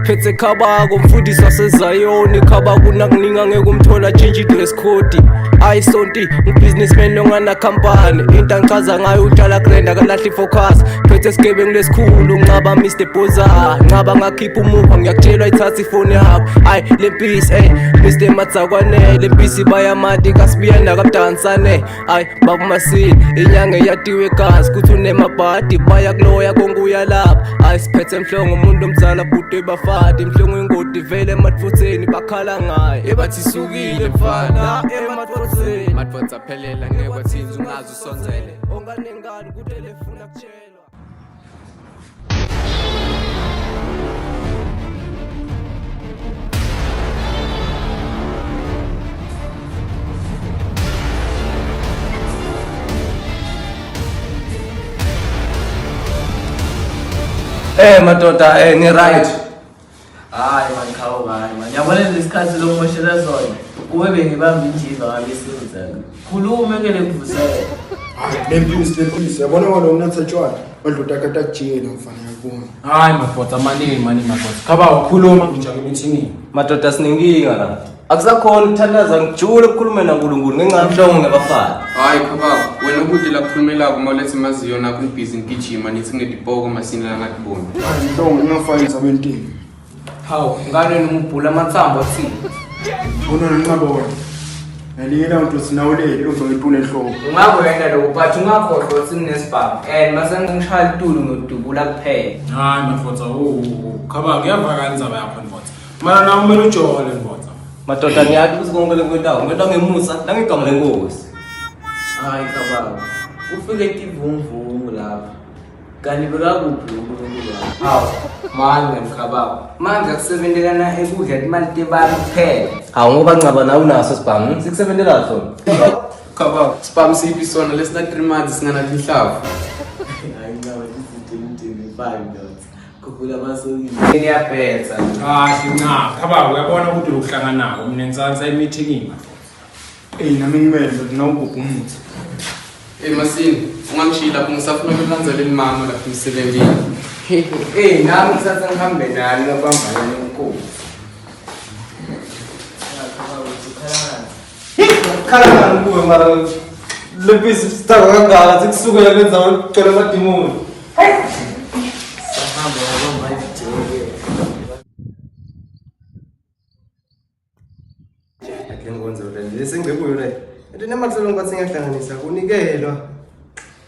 phethe khabako mfundisi wasezayoni khabako nakuninga ngeke umthola change dress code ayisonti businessman longana company into angichaza ngayo utshala grand akalahli focus phethe sigebengu lesikhulu ngaba Mr Boza ngaba ngakhipha umuva ngiyakutshelwa ithatha ifoni yakho ay lempisi Mr Matsakwane lempisi bayamati kasibiya nakabdansane ay bakumasini inyanga yatiwe gazi kuthi unemabhadi baya kuloya konke uyalapha ay siphethe mhlongo umuntu omzala bhuti bafati mhlongo ingodi vele ematfutheni bakhala ngaye ebathi sukile mfana ematfutheni matfutha aphelela ngeke wathinza ungazi usonzele onganengani kudele funa kutshelwa madoda ni right hayi man khawo man yabona lesikhathi lokumoshela sona kube bengibamba injinga ngalesenza khulume ke lekuvusela lempisi yabona kwalo unatha tshwala madloda akata kujela mfana yakubona hayi mafotha mani mafotha khaba ukhuluma ngijake meetingini madoda sininkinga la akusakhona ukuthandaza ngijule ukukhuluma naNkulunkulu ngengamhlongo nabafana hayi khaba wena ukuthi la kukhulumela kuma lethi maziyo nakho ibhizi ngigijima nithi ngedipoko masina la ngakubona hayi mhlongo ngingafayini sabentini hawu ngane nomubhula amathambo athini bona nqabona naliyela umuntu sinawulele uzongipuna enhloko ungakwenda lokho but ungakhohlwa sinesibhamu and masengishaya itulu ngodubula kuphela hayi mafotha khaba ngiyavakala indzaba yakho mfotha mana nawe kumele ujole mfotha madoda ngiyathi kusikonke kwentawo ngenta ngemusa nangigama lenkosi hayi kababa ufike tivunguvungu lapha kanti bekakuphi uNkulunkulu hawu manje mkhababa manje akusebenzelana ekudla imali tebani kuphela hawu ngoba ncaba nawe unaso sibhamu sikusebenzela sona khaba spam siphi sona lesina 3 months singana lihlavu hayi ngawe izinto 5 dots kukula masokini ngiyaphetha kahle khaba uyabona ukuthi ukuhlangana nako mina ngizanza emeetingini nami ngimele nawugubha umuthi masini ungangishila lapho ngisafuna ukulandzela imama lapho emsebenzini nami ngisatha ngihambe nani ngabambana nenkosi khala ngikuwe mara lempisi sitaka kangaka sikusukela kwenza ucela amadimoni sahamba ngabamba ijeke ngenzela lesengekuyo le into nemathelo ngathi ngiyahlanganisa kunikelwa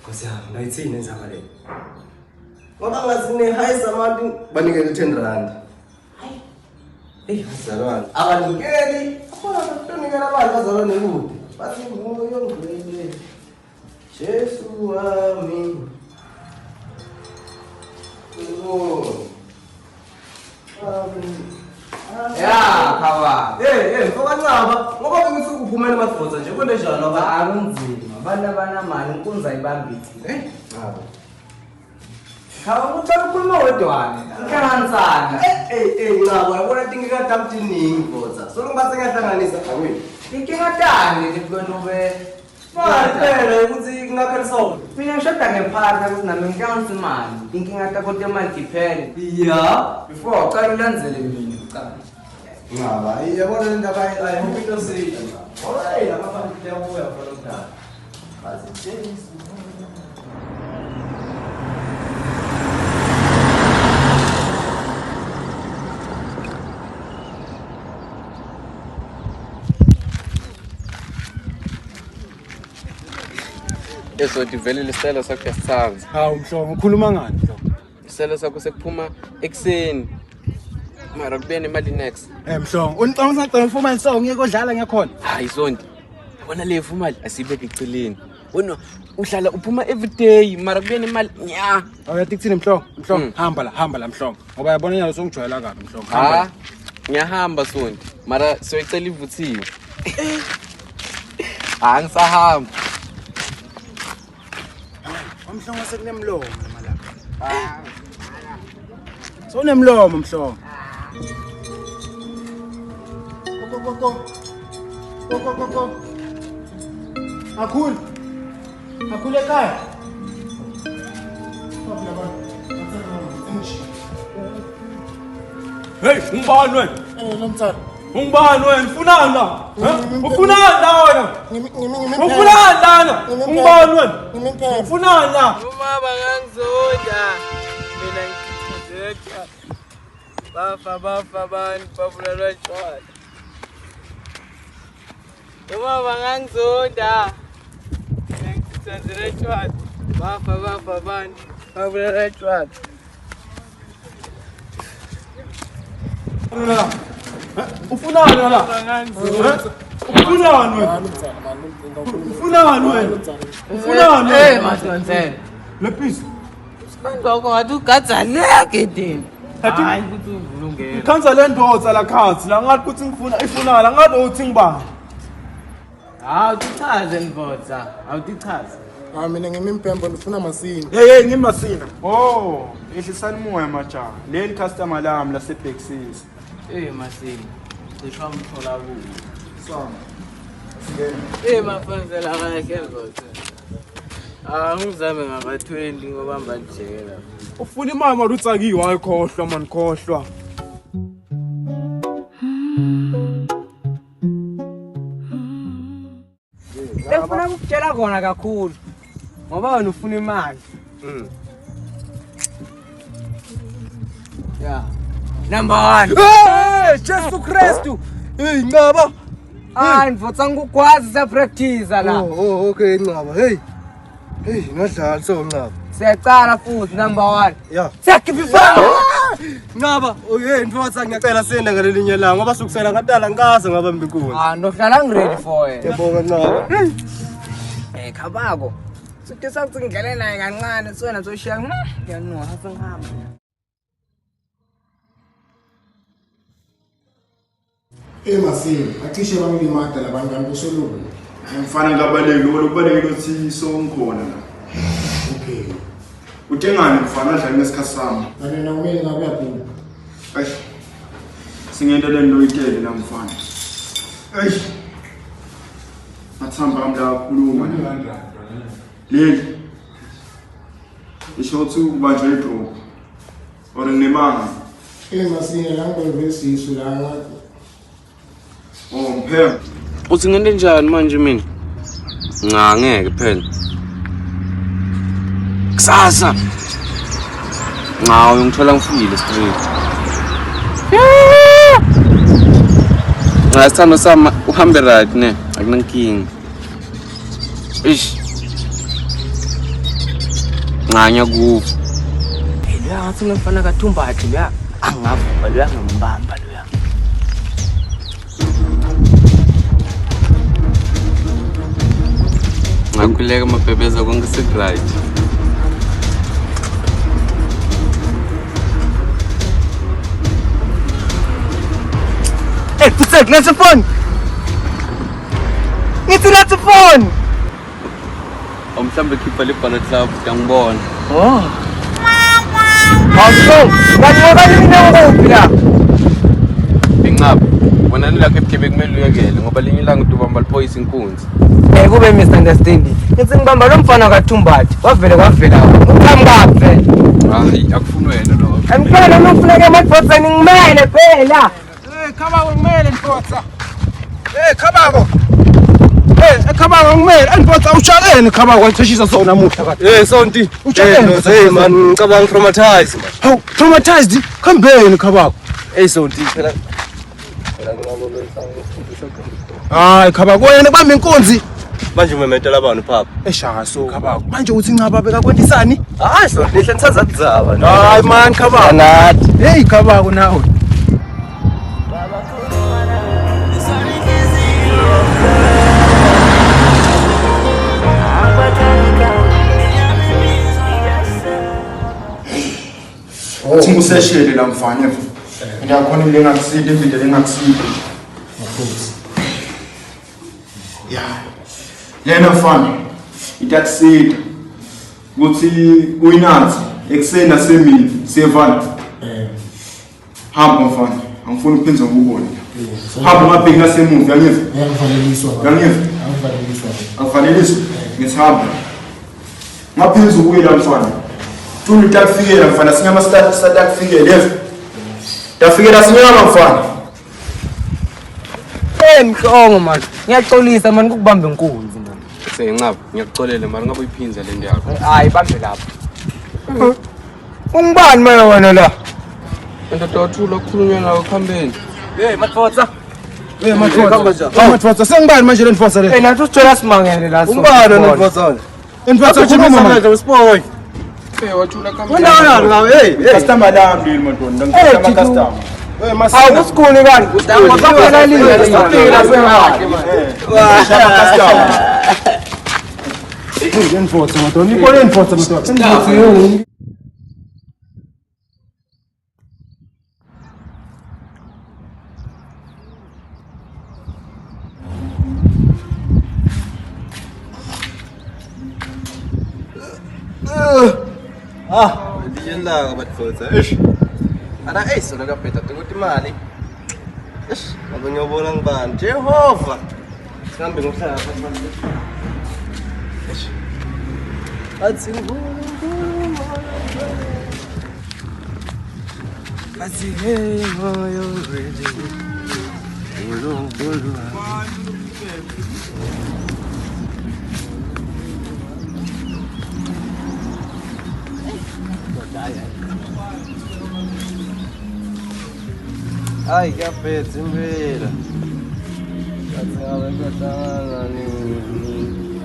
Nkosi yami ngayithini inzaba le ngoba ngathi ne high samati banikele 10 rand bazalwane abanikeli khona bakunikela abantu bazalwane kude bathi nguyo yongcwele Jesu wami ya khaba ngoba ngoba ngisuku uphumela madvodza nje kwento njalo ngoba akunzima abantu abanamali inkunza ibambiti khaba kuthanda ukukhuluma wedwane nhlanganisana ncabo yabona tingekadamtiningi vodza solungathi ngiyahlanganisa awini inkingatani likwentube phela ukuthi ngingakhelisona mina ngishoda ngephatha ukuthi nami ngihlanganisa imali inkinga takho temali diphele ya before ucala ulandzele mina ucala ngaba yabona le ndaba ayihope into seyida alright amafana kuyabuya for lokudala bazitshengisa eso divele isicelo sakho yasithatha hawu mhlongo ukhuluma ngani mhlongo isicelo sakho sekuphuma ekseni mara kube nemali next mhlongo unicanga usacela ufuma isongo ngeke odlala ngekhona hayi zonke bona le imali asibeke eceleni wena uhlala uphuma everyday mara kube nemali nya awuyathi kuthini mhlongo hamba la mhlongo ngoba yabona nyalo songijwayela kabi mhlongo ngiyahamba sonke mara soyicela ivuthiwe angisahamba mhlongo sekunemlomo malapha sonemlomo mhlongo go akhule ekhaya Hey, ungibani wena? Nomtsana. Ungibani wena? Ufunani la? Ufunani la wena? Ngimi Ufunani lana? Ungibani wena? ngimi Ufunani la? Uma bangangizonda mina ngikhatheka bafa abantu babulalwa tshwala uma bangangizonda mina ngikhatheka tshwala bafa abantu babulalwa tshwala Ufunani la? Ufunani wena? Ufunani wena? Ufunani wena? Madonsela Lepisi. Ngoko ngathi ugadzaneke dini. Hayi ukuthi uvulungela. Ikhansa le ndodza la khansi la ngathi ukuthi ifunani la ngathi uthi ngibani. Hawu tichaze mvodza. Awutichaze. mina ngimi impembo ngifuna masini. Hey ngimasina. Oh, ehlisani moya majaha. Leli customer lami lase Bexis. Masini. Cisha umthola kuwo. Sona. Mafonsela kahle mvodza. Ngizame ngaba 20 ngoba mbajela. Ufuna imali manje utsakiwe ayikhohlwa mani khohlwa. Ngifuna ukutshela khona kakhulu. Ngoba wena ufuna imali. Yeah. Number 1. Hey, Jesu Kristu. Hey Ncaba. Mvodza ngikwazi sa practice la. Okay Ncaba. Hey ngadlala so Ncaba. Siyacala futhi number 1. Yeah. Siyakhipha. Ncaba, mfowethu ngiyacela senda ngalelinye la ngoba sukusela ngadala ngaze ngaba mbikuni. Ndohlala ngiready for wena. Ngiyabonga Ncaba. Khabako. Sithi sacingele naye kancane siwena soshiya. Ngiyanuka sengihamba. Masini, acishe bamlimada labantu bankusoluku. Ngifana ngabaleki lokubaleki lothi songikhona la. Okay. Utengani mfana adlala nesikhathi sami. Kanina kumele ngabe yaphuka. Eish. Singenta le nto itele la mfana. Eish. Mathamba kamla kakhuluma la. Leli. Isho ukuthi ubanjwe idrop. Or nemanga. Masini la ngibevesiso la ngathi. Oh mphela. Uthi ngente njani manje mina? Ngeke phela. Kusasa. Ngithola ngifile straight. Ngasithando sama uhambe right ne, akunankinga. Ish. Nganya ku. Phela ngathi ngifana kaThumbathi la. Angavuka lo ngambamba lo. Ngakhuleka mabhebeza konke right. Pusek, nasa phone. Ngithi nasa phone. Mhlambe khipha le ballot club ngiyangibona. Awusho, ngiyabona mina ngokuphi la. Bingapha. Wena nilakho ebukhebe kumele uyekele ngoba linye ilanga udubamba liphoyisa inkunzi. Kube misunderstanding. Ngithi ngibamba lo mfana kaThumbathi. Wavela uqhamuka Hayi akufuni wena lo. Emphela nofuneka emadvodza ngimele phela. Khabako ngimele mfowethu. Khabako. Khabako ngimele mfowethu ushaleni khabako wayitheshisa sona namuhla kade. Sonti. Ushaleni man, ngicabanga traumatized. Haw, traumatized? Khambeni khabako. Sonti phela. Hayi khabako wena bamba inkunzi. Manje umemetela abantu papa. Eshaka so khabako. Manje uthi Ncaba bekakwentisani? Hayi Sonti, nihle nithatha kudzaba. Hayi man khabako. Nathi. Hey khabako nawe. Uthi ngiseshele la mfana mfu. Ngiyakhona ile ngakusida imvinde lengakusida. Yeah. Yena mfana itakusida ukuthi uyinathi ekseni nasemini sevana. Hamba mfana, angifuni uphenze ngokubona. Hamba ngabheki nasemuva yangiva. Ngiyakuvalelisa. Yangiva. Akuvalelisa. Ngithamba. Ngaphenza ukuyela mfana. Tuni takufikela mfana sinyama stakufikela yebo. Ndafikela sinyama mfana. Mhlongo manje. Ngiyaxolisa manje ukubamba inkunzi manje. Sengincaba, ngiyakuxolela mara ngabe uyiphinza le nto yakho. Hayi bambe lapha. Ungibani manje wena la? Ndoda wathula ukukhulunywa nawe khambeni. Hey Matfotsa. Mfotsa sengibani manje le Mfotsa le? Hey nathi usithola simangele la. Ungibani le Mfotsa? Mfotsa khuluma manje usipoy. Wathula khambeni. Undawo ngawe hey. Customer lami ndini madodana, ngicela customer. Hey masina. Awusikhuni kanti. Ngoba lile Siphila semali. Customer. Hey Mfotsa madodana, nipole Mfotsa madodana. Ndiyendlaka batfotsa ana sona kapeta tikuti imali ngabe ngiyobona ngibani Jehova sihambe ngohlala athi hey moyo ready Ay, kapeta impela. Kathi ngabe nini.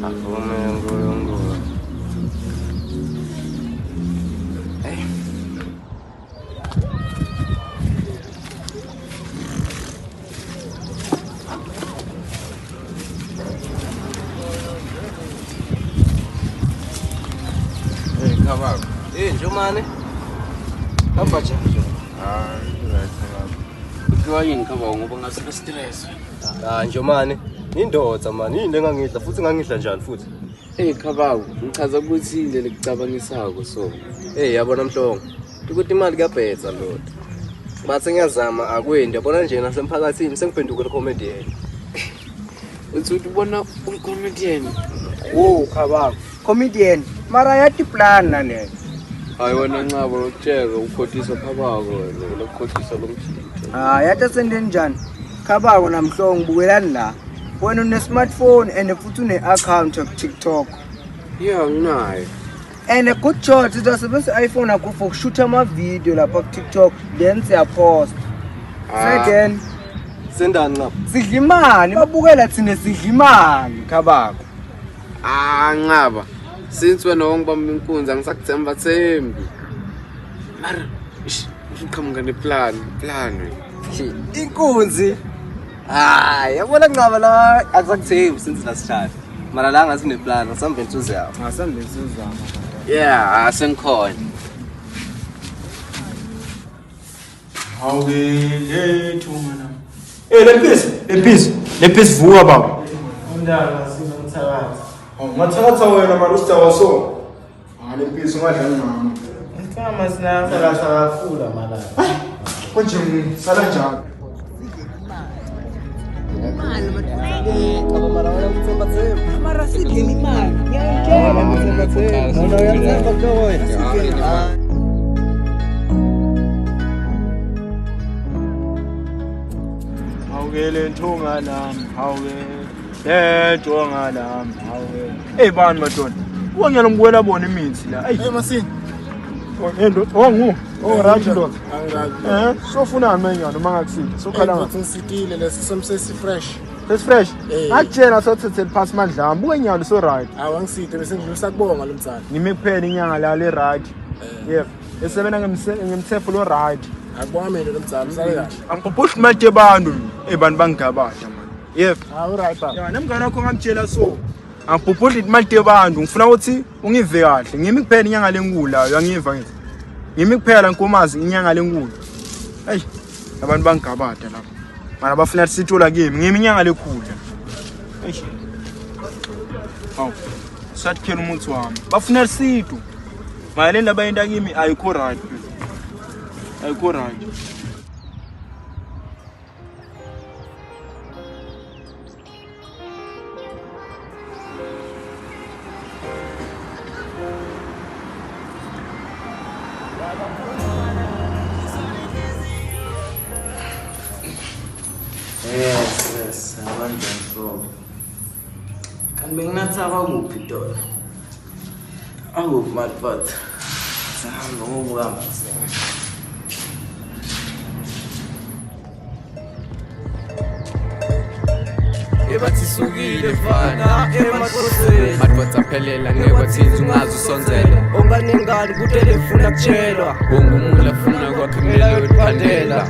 Avume ngoyongola. Hey, khababa. Njomane. Abacha. Kuthiwa yini khababa ngoba ngasina stress. Njomane. Indodza mani, yini engangidla futhi ngangidla njani futhi? Hey khababa, ngichaza ukuthi ile lekucabangisako so. Yabona Mhlongo. Ukuthi imali kuyabhetha lodwa. Bathe ngiyazama akwendi, yabona nje nasemphakathini sengiphendukele comedian. Uthi ubona uncomedian. Wo khababa. Comedian. Mara yathi plan nale. Hayi wena ncaba lokutsheka ukhothisa khabako lokukhothisa lomthetho. Yathi sendeni njani? Khabako namhlongo ubukelani la. Wena une smartphone and futhi une account of TikTok. Yeah, nginayo. And a good shot izasebenzisa iPhone akho for shoot ama video lapha ku TikTok then siya post. Second Sendani lapha? sidla imali babukela thina sidla imali khabako. Ncaba. Since wena ongibamba inkunzi ngisakuthemba thembi. Mara ngiqhamuka neplan Inkunzi. Yabona ngqaba la akusakuthembi since last time. Mara la ngasine plan asambe intuzo yakho. Ngasambe sizama. Yeah, asengikhona. Awuke thumana. Lepisi vuka baba. Umntwana sinomthakathi. Ngathakatha wena manje usitawa so. Lepisi ungadlali nami. Mfama sinasala sakafula malala. Konje sala njani? Mara sidla imali. Awukele nthunga lami, awukele ntonga lami, awukele. Bani madodana? Wanyala ngibuyela bona imithi la. Masini. Endo, ngu. Right ndo. Angazi. Sofuna manyana uma ngakusithi. Sokhala ngathi Ngisitile lesemsesi fresh. it's fresh. Ngakutshela sothethe phansi mandla. Buke nyalo so right. Awangisithe bese ngidlusa kubonga lo mtsana. Ngime kuphela inyanga la le right. Yep. Esebena ngemthepho lo right. Akwami lo mtsana sale kahle. Angiphushi manje abantu. Bantu bangigabasha man. Yep. All right baba. Ya nemngane wakho ngamtshela so. Angiphuphuli imali abantu. Ngifuna ukuthi ungive kahle. Ngimi kuphela inyanga lenkulu angiva ngithi. Ngimi kuphela nkomazi inyanga lenkulu. Hey. Abantu bangigabada lapha. Mana bafuna sithola kimi ngimi inyanga lekhula. Eish. Aw. Sathkhela umuntu wami. Bafuna sithu. Manje laba yenta kimi ayikho right. Ayikho right. mhlobo. Kanti benginatha kwakuphi Dola? Akuphi madvat. Sahamba ngobuka mase. ebathi sukile mfana emaxhoseni madvodza phelela ngekwathini ungazi usonzela onganengani kutele funa kutshelwa wongumula funa kwakhe kumele uyiphandela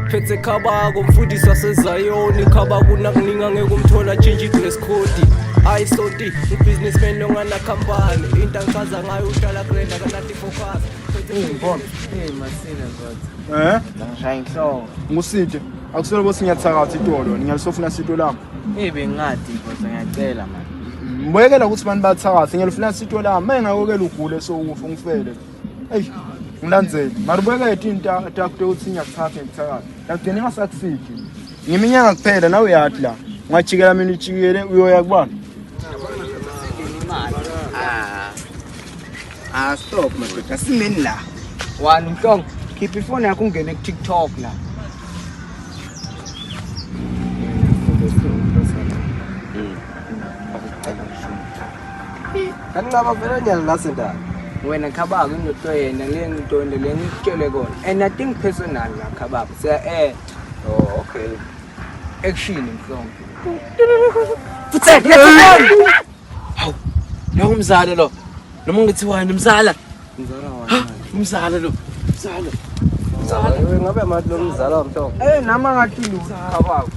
phethe khabako mfundisi wasezayoni khabako nakuninga ngekumthola change dress code ayisonti ubusinessman longanakhampani into angichaza ngayo uhlala kurenda kanati focus Ngibona. Masina mfana. Ngishaya inhloko. Nguside. Akusele bothi ngiyathakatha itolo, ngiyalisofuna sito lami. Bengingadi kodwa ngiyacela man. Mbuyekela ukuthi abantu bathakathe, ngiyalifuna sito lami. Mayengakokela ugule so ungifele. Hey, ngilandzele. Marubeka into atakute ukuthi ngiyakuthatha ngithakathe. Lakugcina ngingasakusithi. Ngiminyanga kuphela nawe uyathi la. Ngajikela mina ujikele uyoya kubani? Stop madoda, simeni la. Wani mhlongo, khipha ifoni yakho ungene ku TikTok la. Kaningaba vele nyala la sendala. Wena khabako into yena lento ngikutshele kona. And nothing personal la khabako. Siya Oh, okay. action mhlongo. Hawu, lo umzala lo. Noma ngithi wena umzala. Umzala lo. Umzala. Ngabe manje lo mzala wamhlobo. Nama ngathi lu khabako.